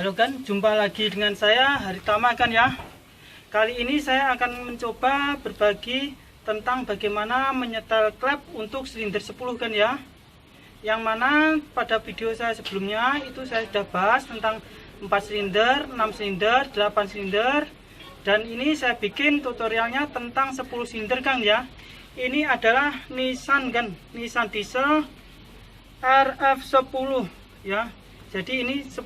Halo kan, jumpa lagi dengan saya Haritama kan ya. Kali ini saya akan mencoba berbagi tentang bagaimana menyetel klep untuk silinder 10 kan ya. Yang mana pada video saya sebelumnya itu saya sudah bahas tentang 4 silinder, 6 silinder, 8 silinder. Dan ini saya bikin tutorialnya tentang 10 silinder kan ya. Ini adalah Nissan kan, Nissan Diesel RF10 ya. Jadi ini 10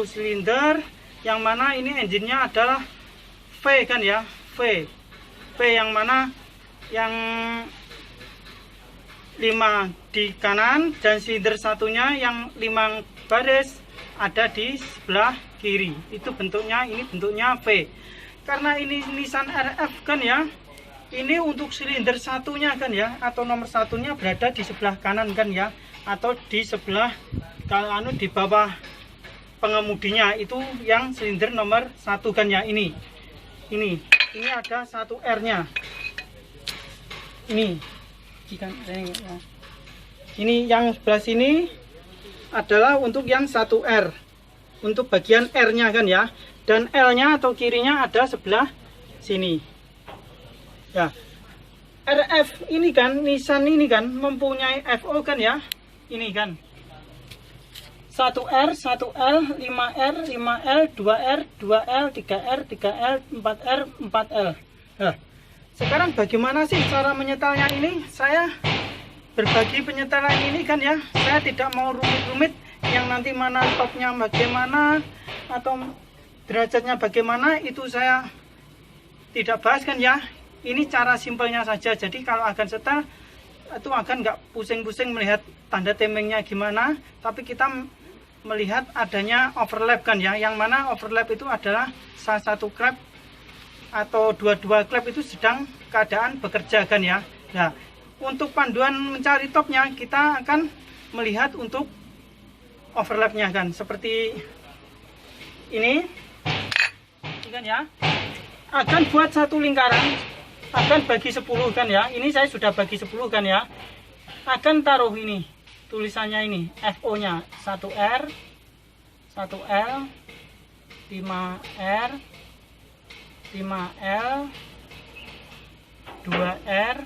silinder yang mana ini engine-nya adalah V kan ya, V yang mana yang 5 di kanan dan silinder satunya yang 5 baris ada di sebelah kiri. Itu bentuknya, ini bentuknya V. Karena ini Nissan RF kan ya, ini untuk silinder satunya kan ya, atau nomor satunya berada di sebelah kanan kan ya, atau di sebelah kalau di bawah pengemudinya, itu yang silinder nomor 1 kan ya. Ini ada 1 R nya ini yang sebelah sini adalah untuk yang 1 R, untuk bagian R nya kan ya, dan L nya atau kirinya ada sebelah sini ya. RF ini kan, Nissan ini kan mempunyai FO kan ya, ini kan 1R, 1L, 5R, 5L, 2R, 2L, 3R, 3L, 4R, 4L. Nah, sekarang bagaimana sih cara menyetelnya ini? Saya berbagi penyetelan ini kan ya. Saya tidak mau rumit-rumit yang nanti mana topnya bagaimana atau derajatnya bagaimana, itu saya tidak bahas kan ya. Ini cara simpelnya saja. Jadi kalau akan setel itu akan nggak pusing-pusing melihat tanda timingnya gimana, tapi kita melihat adanya overlap kan ya, yang mana overlap itu adalah salah satu klep atau dua-dua klep itu sedang keadaan bekerja kan ya. Nah, untuk panduan mencari topnya kita akan melihat untuk overlapnya kan, seperti ini kan ya. Akan buat satu lingkaran, akan bagi 10 kan ya. Ini saya sudah bagi 10 kan ya. Akan taruh ini tulisannya, ini FO nya 1R, 1L, 5R, 5L, 2R,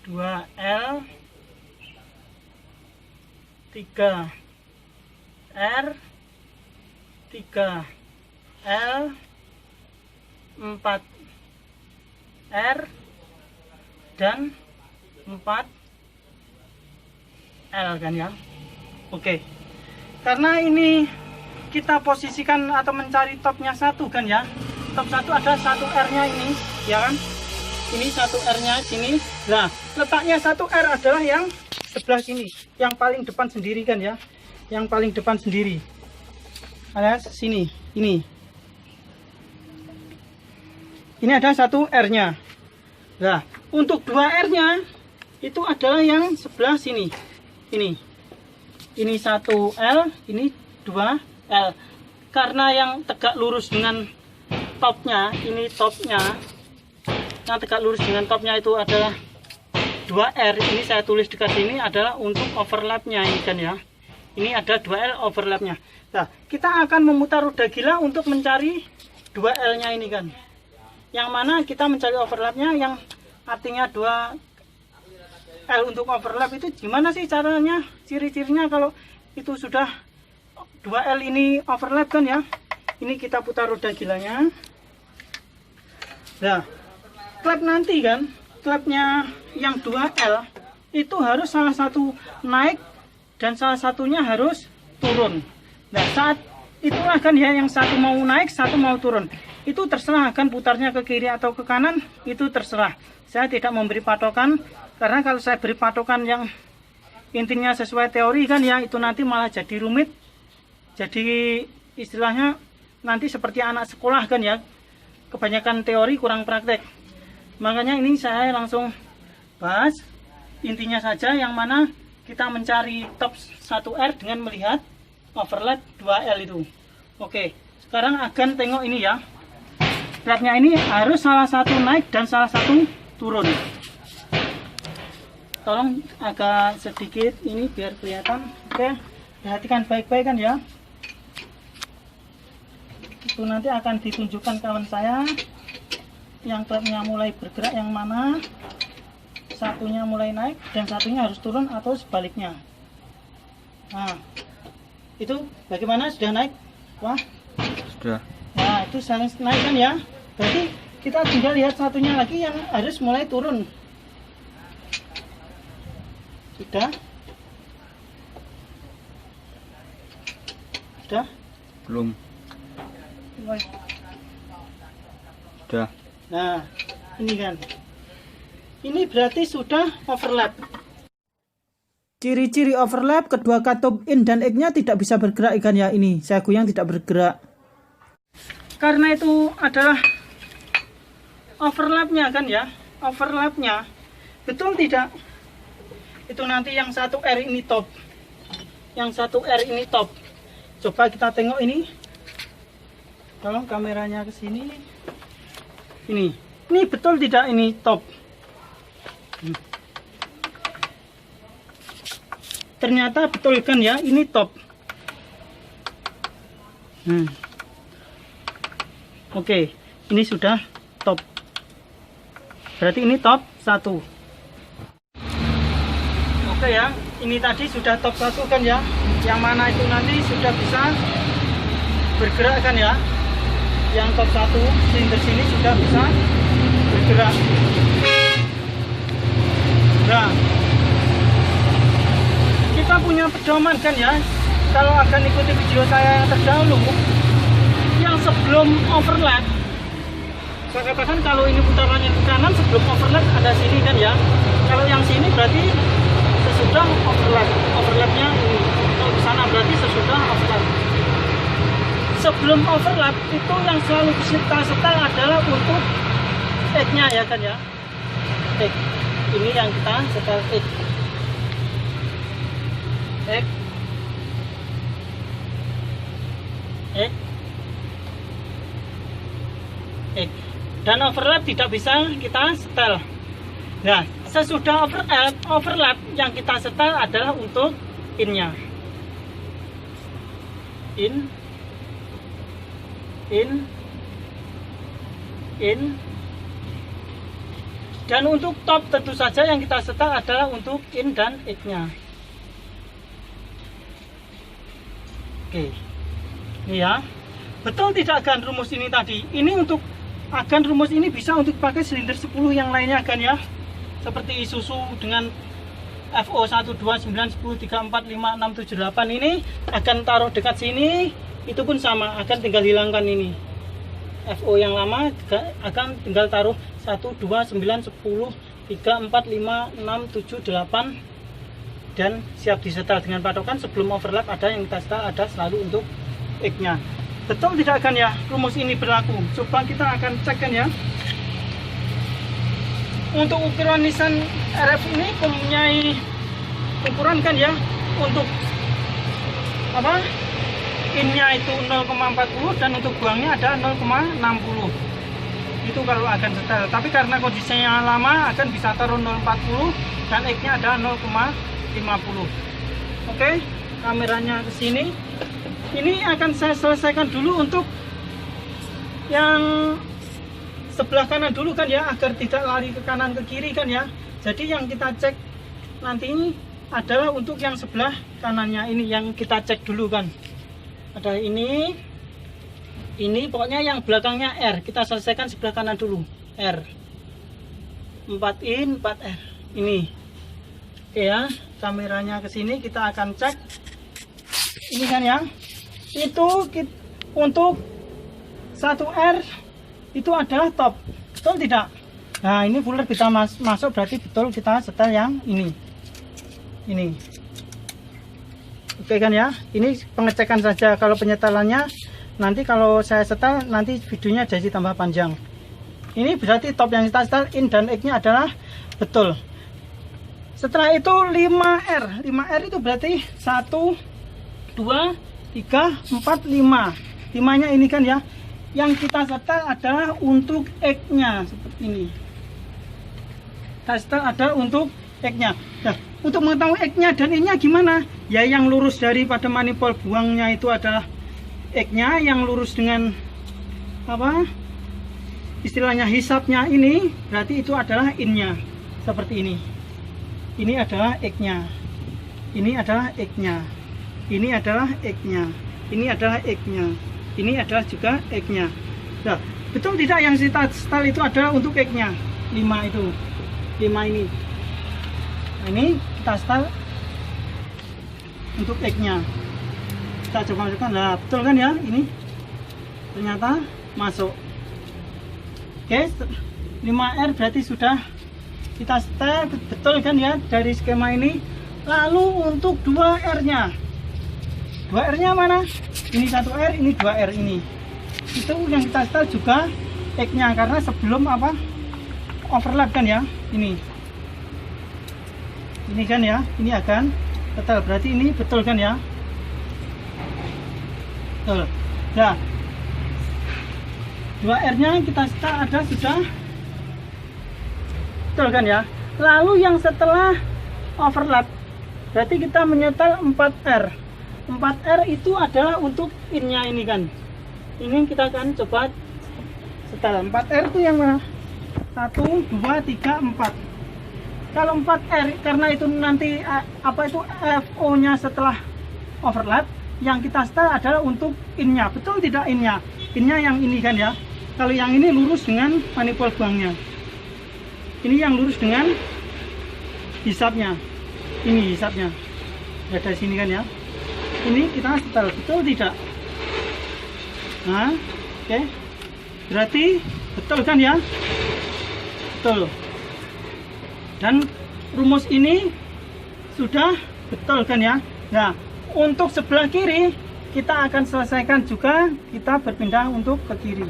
2L, 3R, 3L, 4R, dan 4L kan ya. Oke, karena ini kita posisikan atau mencari topnya 1 kan ya. Top 1 ada 1R nya ini ya kan. Ini 1R nya sini. Nah, letaknya 1R adalah yang sebelah sini, yang paling depan sendiri kan ya, yang paling depan sendiri alias sini. Ini ada 1R nya. Nah, untuk 2R nya itu adalah yang sebelah sini. Ini 1L, ini 2L. Karena yang tegak lurus dengan topnya, ini topnya, yang tegak lurus dengan topnya itu adalah 2R. Ini saya tulis dekat sini adalah untuk overlapnya ini kan ya. Ini ada 2L overlapnya. Nah, kita akan memutar roda gila untuk mencari 2L nya ini kan. Yang mana kita mencari overlapnya, yang artinya 2L untuk overlap itu gimana sih caranya, ciri-cirinya kalau itu sudah 2L ini overlap kan ya. Ini kita putar roda gilanya. Nah, klep nanti kan, klepnya yang 2L itu harus salah satu naik dan salah satunya harus turun. Nah, saat itulah kan ya, yang satu mau naik, satu mau turun. Itu terserah akan putarnya ke kiri atau ke kanan, itu terserah. Saya tidak memberi patokan, karena kalau saya beri patokan yang intinya sesuai teori kan ya, itu nanti malah jadi rumit. Jadi istilahnya nanti seperti anak sekolah kan ya, kebanyakan teori kurang praktek. Makanya ini saya langsung bahas intinya saja, yang mana kita mencari top 1R dengan melihat overlap 2L itu. Oke, sekarang akan tengok ini ya. Klepnya ini harus salah satu naik dan salah satu turun. tolong agak sedikit ini biar kelihatan. Oke, perhatikan baik-baik kan ya. Itu nanti akan ditunjukkan kawan saya yang klepnya mulai bergerak yang mana, satunya mulai naik dan satunya harus turun atau sebaliknya. Nah, itu bagaimana, sudah naik? Wah, Sudah. nah itu saya naik kan ya, berarti kita tinggal lihat satunya lagi yang harus mulai turun. Sudah? Sudah? Belum. Mulai. Sudah. Nah, ini kan. Ini berarti sudah overlap. Ciri-ciri overlap, kedua katup in dan egg-nya tidak bisa bergerak ikan ya. Ini saya goyang tidak bergerak. Karena itu adalah overlapnya kan ya. Overlapnya. Betul tidak? Itu nanti yang satu R ini top. Yang satu R ini top. Coba kita tengok ini. Tolong kameranya ke sini. Ini betul tidak ini top? Ternyata betul kan ya, ini top. Oke, ini sudah top. Berarti ini top 1. Oke ya, ini tadi sudah top 1 kan ya. Yang mana itu nanti sudah bisa bergerak kan ya. Yang top 1 silinder sini sudah bisa bergerak. Nah, kita punya pedoman kan ya. Kalau akan ikuti video saya yang terdahulu, yang sebelum overlap, saya katakan kalau ini putarannya ke kanan sebelum overlap ada sini kan ya. Kalau yang sini berarti sesudah overlap. Overlapnya ini. Kalau ke sana berarti sesudah overlap. Sebelum overlap itu yang selalu kita setel adalah untuk egg-nya ya kan ya. Egg. Ini yang kita setel egg. Egg. Egg. Egg. Dan overlap tidak bisa kita setel. Nah, sesudah overlap yang kita setel adalah untuk in-nya. In. Dan untuk top tentu saja yang kita setel adalah untuk in dan egg-nya. Oke. Ini ya. Betul tidak agan rumus ini tadi? Ini untuk agan rumus ini bisa untuk pakai silinder 10 yang lainnya kan ya. Seperti Isuzu dengan FO 1 2 9 10 3 4 5 6 7 8 ini akan taruh dekat sini. Itu pun sama, akan tinggal hilangkan ini FO yang lama, akan tinggal taruh 1, 2, 9, 10, 3, 4, 5, 6, 7, 8 dan siap disetel dengan patokan. Sebelum overlap ada yang kita setel, ada selalu untuk egg-nya. Betul tidak kan ya rumus ini berlaku? Coba kita akan cek kan ya. Untuk ukuran Nissan RF ini mempunyai ukuran kan ya, untuk apa? In-nya itu 0,40 dan untuk buangnya ada 0,60. Itu kalau akan setel. Tapi karena kondisinya lama akan bisa taruh 0,40 dan egg-nya ada 0,50. Oke, kameranya ke sini. Ini akan saya selesaikan dulu untuk yang sebelah kanan dulu kan ya, agar tidak lari ke kanan ke kiri kan ya. Jadi yang kita cek nanti ini adalah untuk yang sebelah kanannya ini yang kita cek dulu kan. Ada ini pokoknya yang belakangnya R kita selesaikan sebelah kanan dulu. R 4 in 4 R ini. Oke ya, kameranya ke sini kita akan cek ini kan ya. Itu untuk 1R itu adalah top, betul tidak? Nah ini fuller kita masuk berarti betul kita setel yang ini. Oke kan ya, ini pengecekan saja. Kalau penyetelannya nanti kalau saya setel nanti videonya jadi tambah panjang. Ini berarti top yang kita setel in dan egg-nya adalah betul. Setelah itu 5R. 5R itu berarti 1 2 3 4 5. 5-nya ini kan ya. Yang kita setel adalah untuk egg-nya seperti ini. Kita setel ada untuk X-nya. Nah, untuk mengetahui X-nya dan I-nya gimana? Ya, yang lurus daripada manifold buangnya itu adalah X-nya, yang lurus dengan apa? Istilahnya hisapnya ini, berarti itu adalah in-nya. Seperti ini. Ini adalah X-nya. Ini adalah X-nya. Ini adalah X-nya. Ini adalah X-nya. Ini adalah juga X-nya. Nah, betul tidak yang kita setel itu adalah untuk X-nya? 5 itu. 5 ini. Nah, ini kita setel untuk X-nya. Kita coba masukkan. Nah, betul kan ya? Ini ternyata masuk. Oke, 5R berarti sudah kita setel, betul kan ya dari skema ini. Lalu untuk 2R-nya. 2R-nya mana? Ini 1R, ini 2R ini. Itu yang kita setel juga X-nya karena sebelum apa? Overlap kan ya? Ini. Ini kan ya? Ini akan setel. Berarti ini betul kan ya? Betul. Nah, 2R-nya kita setel ada sudah. Betul kan ya? Lalu yang setelah overlap berarti kita menyetel 4R. 4R itu adalah untuk in-nya ini kan. Ini kita akan coba setel. 4R itu yang mana? 1, 2, 3, 4. Kalau 4R karena itu nanti apa itu FO-nya setelah overlap, yang kita setel adalah untuk in-nya. Betul tidak in-nya? In-nya yang ini kan ya. Kalau yang ini lurus dengan manifold buangnya. Ini yang lurus dengan hisapnya. Ini hisapnya. Ada sini kan ya. Ini kita setel, betul tidak? Nah, oke. Berarti betul kan ya? Betul. Dan rumus ini sudah betul kan ya? Nah, untuk sebelah kiri kita akan selesaikan juga, kita berpindah untuk ke kiri.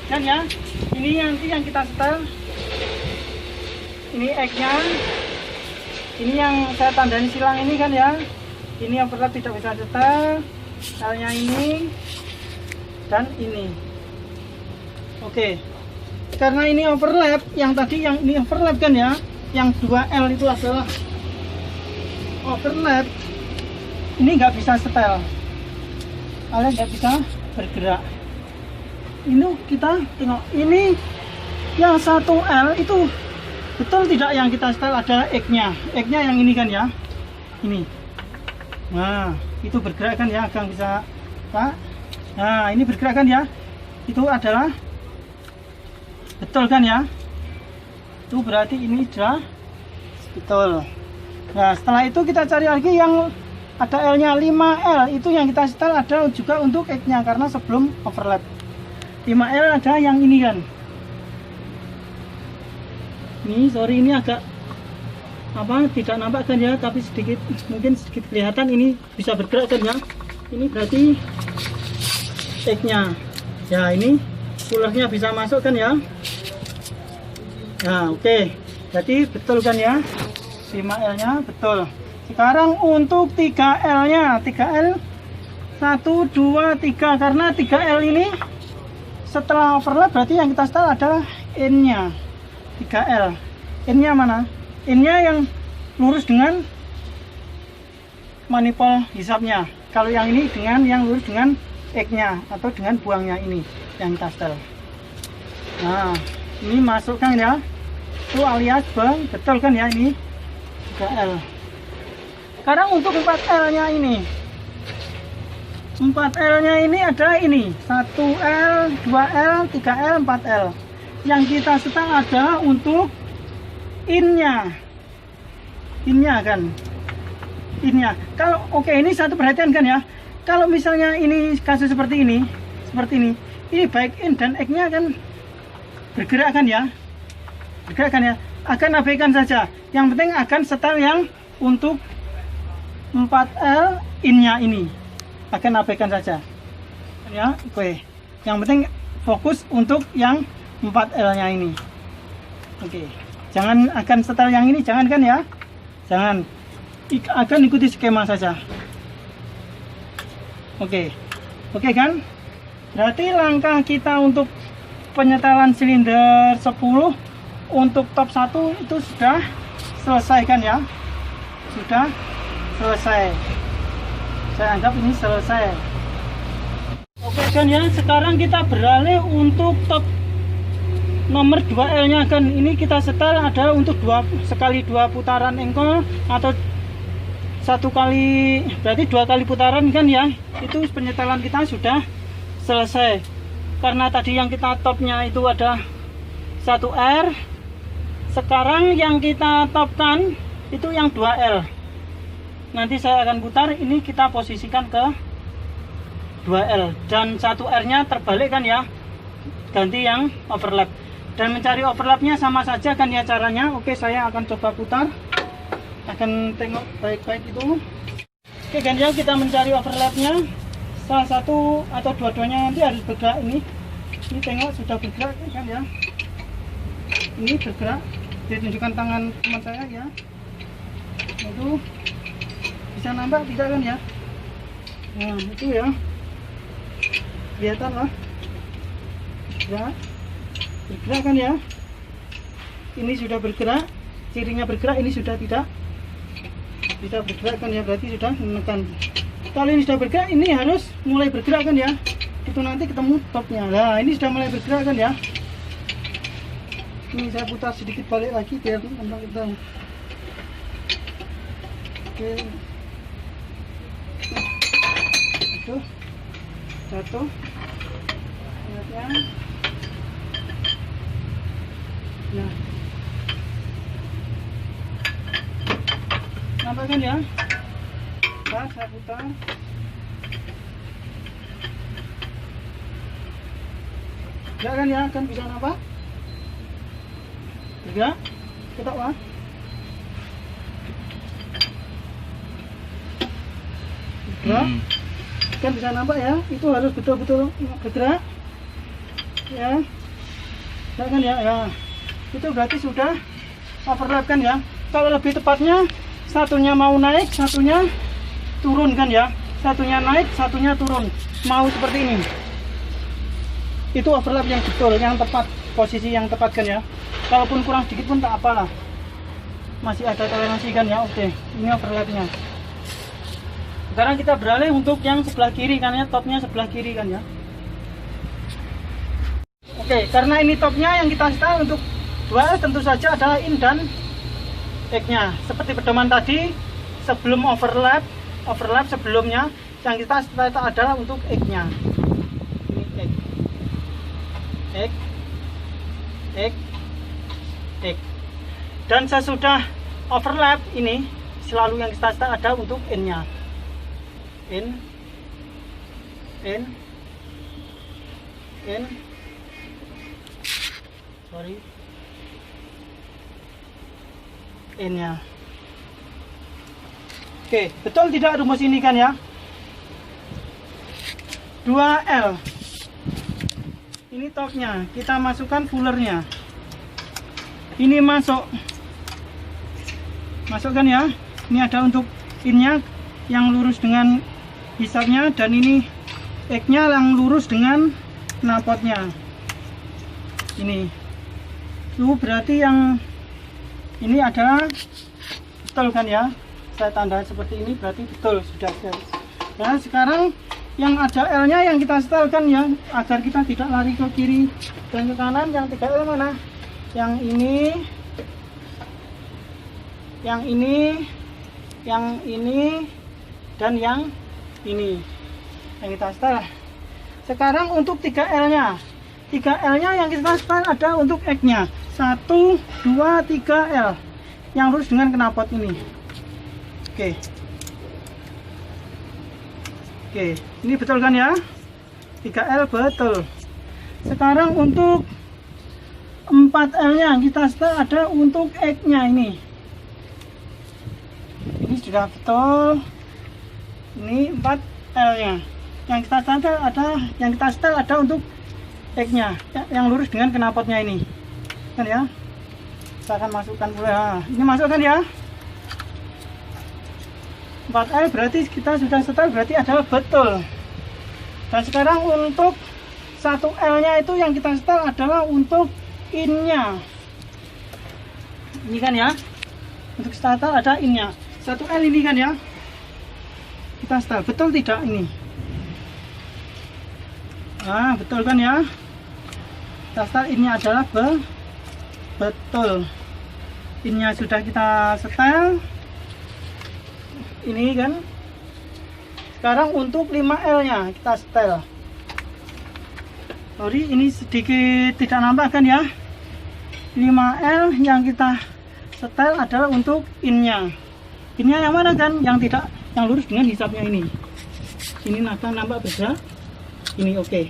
Dan ya, ini nanti yang kita setel. Ini X-nya. Ini yang saya tandani silang ini kan ya. Ini yang overlap tidak bisa setel. L-nya ini dan ini. Oke. Karena ini overlap, yang tadi yang ini overlap kan ya. Yang 2L itu adalah overlap. Ini nggak bisa setel. Kalian nggak bisa bergerak. Ini kita tengok. Ini yang 1L itu betul tidak yang kita setel adalah X-nya. X-nya yang ini kan ya. Ini. Nah, itu bergerak kan ya, Gang bisa Pak. Nah, ini bergerak kan ya. Itu adalah betul kan ya. Itu berarti ini sudah betul. Nah, setelah itu kita cari lagi yang ada L-nya 5L. Itu yang kita setel ada juga untuk X-nya karena sebelum overlap. 5L ada yang ini kan. Ini sorry ini agak apa tidak nampak kan ya, tapi sedikit mungkin sedikit kelihatan ini bisa bergerak kan ya. Ini berarti X-nya. Ya, ini kulahnya bisa masuk kan ya. Nah, oke. Jadi betul kan ya. 5L-nya betul. Sekarang untuk 3L-nya. 3L 1, 2, 3. Karena 3L ini setelah overlap berarti yang kita setel adalah in-nya. 3L. In-nya mana? In-nya yang lurus dengan manifold hisapnya. Kalau yang ini dengan yang lurus dengan X-nya atau dengan buangnya ini yang kita setel. Nah, ini masukkan ya. Itu alias betul kan ya ini 3L. Sekarang untuk 4L-nya ini. 4L-nya ini ada ini 1L, 2L, 3L, 4L. Yang kita setel adalah untuk in-nya kan, in-nya. Kalau oke, ini satu perhatian kan ya. Kalau misalnya ini kasus seperti ini baik in dan X-nya kan bergerak kan ya, akan abaikan saja. Yang penting akan setel yang untuk 4L in-nya ini akan abaikan saja ya. Oke, yang penting fokus untuk yang 4L-nya ini. Oke. Jangan akan setel yang ini, jangan kan ya. Jangan. Akan ikuti skema saja. Oke. Oke kan? Berarti langkah kita untuk penyetelan silinder 10 untuk top 1 itu sudah selesai kan ya, sudah selesai. Saya anggap ini selesai. Oke kan ya, sekarang kita beralih untuk top nomor 2L nya kan. Ini kita setel ada untuk sekali 2 putaran engkol atau 1 kali, berarti 2 kali putaran kan ya. Itu penyetelan kita sudah selesai. Karena tadi yang kita topnya itu ada 1R, sekarang yang kita topkan itu yang 2L. Nanti saya akan putar, ini kita posisikan ke 2L dan 1R nya terbalik kan ya, ganti yang overlap. Dan mencari overlapnya sama saja kan ya caranya. Oke, saya akan coba putar, akan tengok baik-baik itu. Oke kan ya, kita mencari overlapnya. Salah satu atau dua-duanya nanti harus bergerak. Ini tengok sudah bergerak kan ya, ini bergerak. Ditunjukkan tangan teman saya ya, itu bisa nampak tidak kan ya. Nah itu ya, kelihatan lah ya, bergerak kan ya. Ini sudah bergerak, cirinya bergerak. Ini sudah tidak bisa bergerak kan ya, berarti sudah menekan. Kalau ini sudah bergerak, ini harus mulai bergerak kan ya, itu nanti ketemu topnya. Nah ini sudah mulai bergerak kan ya. Ini saya putar sedikit balik lagi biar nampak kita. Oke, itu jatuh lihatnya. Nah nampak kan ya. Nah, saya putar. Ya kan ya, kan bisa nampak. Bergerak, kita wah. Bergerak, kan bisa nampak ya. Itu harus betul-betul bergerak. Ya, ya kan ya. Ya, itu berarti sudah overlap kan ya. Kalau lebih tepatnya, satunya mau naik, satunya turun kan ya, satunya naik, satunya turun, mau seperti ini. Itu overlap yang betul, yang tepat, posisi yang tepat kan ya. Kalaupun kurang sedikit pun tak apalah, masih ada toleransi kan ya. Oke, ini overlapnya. Sekarang kita beralih untuk yang sebelah kiri kan ya, topnya sebelah kiri kan ya. Oke, karena ini topnya yang kita setel untuk 2L, tentu saja ada in dan egg-nya. Seperti pedoman tadi, sebelum overlap sebelumnya yang kita setel adalah untuk egg-nya. Ini egg. Dan sesudah overlap ini selalu yang kita setel ada untuk in-nya. In. Sorry. In-nya. Oke, betul tidak rumus ini kan ya? 2L. Ini topnya, kita masukkan fullernya. Ini masuk kan ya. Ini ada untuk pinnya yang lurus dengan hisapnya, dan ini egg-nya yang lurus dengan knalpotnya. Ini itu berarti yang ini adalah betul kan ya. Saya tanda seperti ini berarti betul sudah. Nah sekarang yang ada L-nya yang kita setelkan ya, agar kita tidak lari ke kiri dan ke kanan. Yang 3L mana? Yang ini, yang ini, dan yang ini yang kita setel. Sekarang untuk 3L-nya. 3L-nya yang kita setel ada untuk egg-nya. 1, 2, 3L yang lurus dengan knalpot ini. Oke, ini betul kan ya? 3L betul. Sekarang untuk 4L-nya kita setel ada untuk egg-nya ini. Ini sudah betul. Ini 4L-nya. Yang kita setel ada untuk egg-nya yang lurus dengan knalpotnya ini. Kan ya? Saya akan masukkan pula. Nah, ini masuk kan ya? 4L berarti kita sudah setel, berarti adalah betul. Dan sekarang untuk 1L nya itu yang kita setel adalah untuk in-nya. Ini kan ya, untuk starter ada innya 1L ini kan ya. Kita start, betul tidak ini? Ah, betul kan ya? Kita start, ini adalah betul. Innya sudah kita setel. Ini kan. Sekarang untuk 5L nya kita setel. Sorry, ini sedikit tidak nampak kan ya. 5L yang kita setel adalah untuk innya. Innya yang mana kan? Yang tidak, yang lurus dengan hisapnya ini. Ini nampak beda. Ini oke.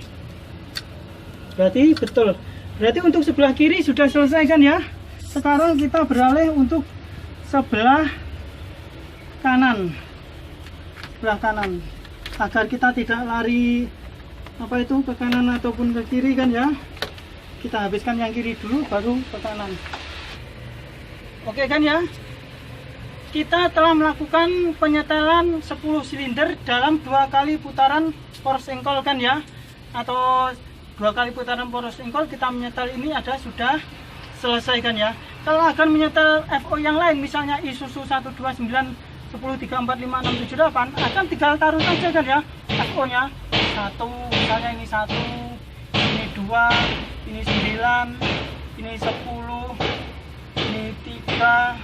Berarti betul. Berarti untuk sebelah kiri sudah selesai kan ya. Sekarang kita beralih untuk sebelah kanan. Sebelah kanan. Agar kita tidak lari apa itu ke kanan ataupun ke kiri kan ya. Kita habiskan yang kiri dulu baru ke kanan. Oke kan ya. Kita telah melakukan penyetelan 10 silinder dalam 2 kali putaran force engkol kan ya. Atau 2 kali putaran force engkol kita menyetel ini ada sudah selesai kan ya. Kalau akan menyetel FO yang lain misalnya Isuzu 129 10 3 4 5 6 7 8 akan tinggal taruh saja kan ya FO nya. Satu misalnya ini 1, ini 2, ini 9, ini 10, ini 3,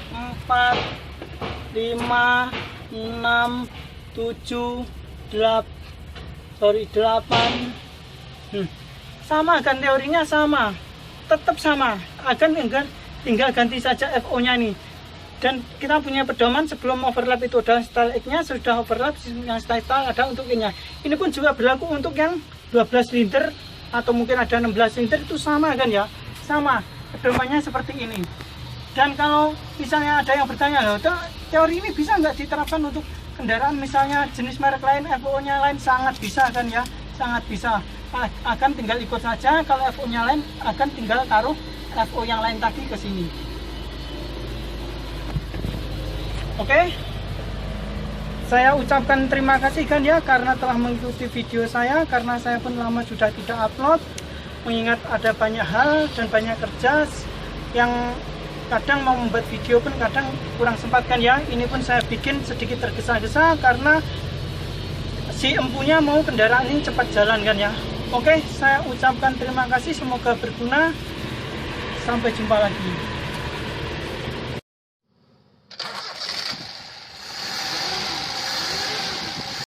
4, 5, 6, 7, 8. Sama kan teorinya, sama, tetap sama, akan tinggal ganti saja FO nya nih. Dan kita punya pedoman sebelum overlap itu ada style X-nya, sudah overlap yang style ada untuk ini-nya. Ini pun juga berlaku untuk yang 12 silinder atau mungkin ada 16 silinder, itu sama kan ya, sama pedomannya seperti ini. Dan kalau misalnya ada yang bertanya, loh, teori ini bisa nggak diterapkan untuk kendaraan misalnya jenis merek lain, FO-nya lain? Sangat bisa kan ya, sangat bisa. Akan tinggal ikut saja, kalau FO-nya lain akan tinggal taruh FO yang lain tadi ke sini. Oke, saya ucapkan terima kasih kan ya karena telah mengikuti video saya, karena saya pun lama sudah tidak upload, mengingat ada banyak hal dan banyak kerja yang kadang mau membuat video pun kadang kurang sempat kan ya. Ini pun saya bikin sedikit tergesa-gesa karena si empunya mau kendaraan ini cepat jalan kan ya. Oke, saya ucapkan terima kasih, semoga berguna, sampai jumpa lagi.